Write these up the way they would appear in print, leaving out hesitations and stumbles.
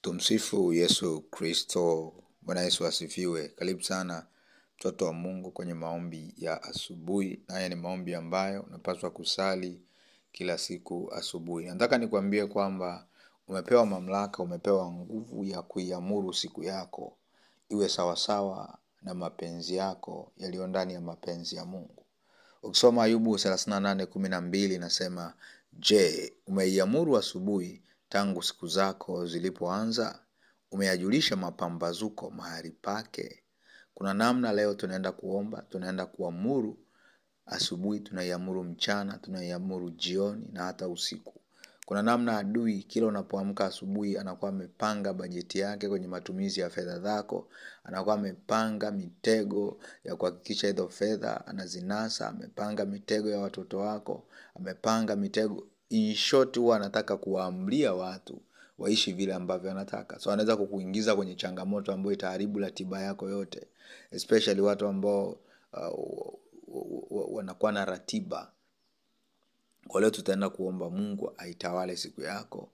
Tumsifu Yesu Kristo. Bwana Yesu asifiwe. Karibu sana mtoto wa Mungu kwenye maombi ya asubuhi. Haya ni maombi ambayo unapaswa kusali kila siku asubuhi. Nataka nikwambie kwamba umepewa mamlaka, umepewa nguvu ya kuiamuru siku yako iwe sawasawa na mapenzi yako yaliyo ndani ya mapenzi ya Mungu. Ukisoma Ayubu 38:12 inasema, "Je, umeiamuru asubuhi tangu siku zako zilipoanza? Umeyajulisha mapambazuko mahali pake?" Kuna namna leo tunaenda kuomba, tunaenda kuamuru asubuhi, tunaiamuru mchana, tunaiamuru jioni na hata usiku. Kuna namna adui kila unapoamka asubuhi anakuwa amepanga bajeti yake kwenye matumizi ya fedha zako, anakuwa amepanga mitego ya kuhakikisha hizo fedha anazinasa, amepanga mitego ya watoto wako, amepanga mitego. In short, huwa anataka kuwaamlia watu waishi vile ambavyo anataka. So anaweza kukuingiza kwenye changamoto ambayo itaharibu ratiba yako yote, especially watu ambao wanakuwa na ratiba. Kwa leo tutaenda kuomba Mungu aitawale siku yako,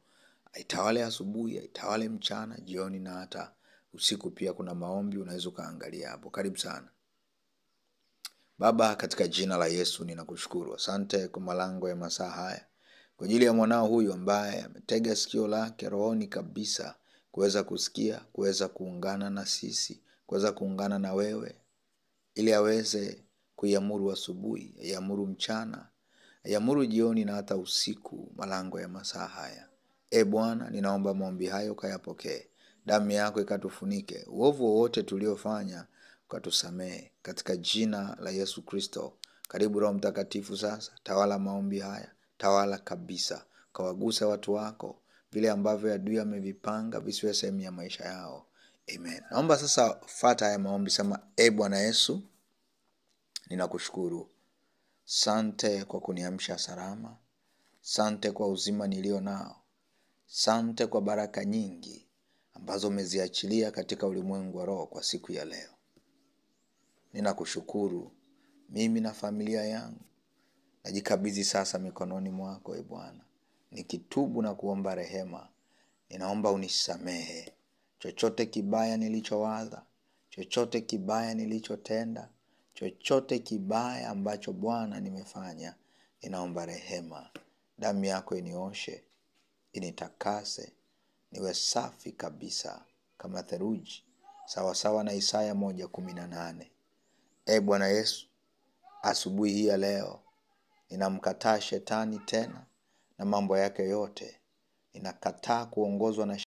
aitawale asubuhi, aitawale mchana, jioni na hata usiku pia. Kuna maombi unaweza kaangalia hapo. Karibu sana. Baba, katika jina la Yesu ninakushukuru. Asante kwa malango ya masaa haya, kwa ajili ya mwanao huyu ambaye ametega sikio lake rohoni kabisa kuweza kusikia, kuweza kuungana na sisi, kuweza kuungana na wewe, ili aweze kuiamuru asubuhi, aiamuru mchana, aiamuru jioni na hata usiku, malango ya masaa haya. Bwana, ninaomba maombi hayo kayapokee. Damu yako ikatufunike. Uovu wowote tuliofanya ukatusamehe, katika jina la Yesu Kristo. Karibu Roho Mtakatifu sasa, tawala maombi haya, tawala kabisa. Kawagusa watu wako, vile ambavyo adui amevipanga visiwe sehemu ya maisha yao. Amen. Naomba sasa fuata haya maombi, sema: Bwana Yesu, ninakushukuru. Sante kwa kuniamsha salama. Sante kwa uzima nilio nao. Sante kwa baraka nyingi ambazo umeziachilia katika ulimwengu wa roho kwa siku ya leo. Ninakushukuru. Mimi na familia yangu najikabidhi sasa mikononi mwako, Bwana. Nikitubu na kuomba rehema. Ninaomba unisamehe chochote kibaya nilichowaza, chochote kibaya nilichotenda, chochote kibaya ambacho Bwana nimefanya. Ninaomba rehema. Damu yako inioshe, initakase, niwe safi kabisa kama theluji, sawa sawa na Isaya 1:18. Bwana Yesu, asubuhi hii ya leo ninamkataa shetani tena na mambo yake yote. Ninakataa kuongozwa na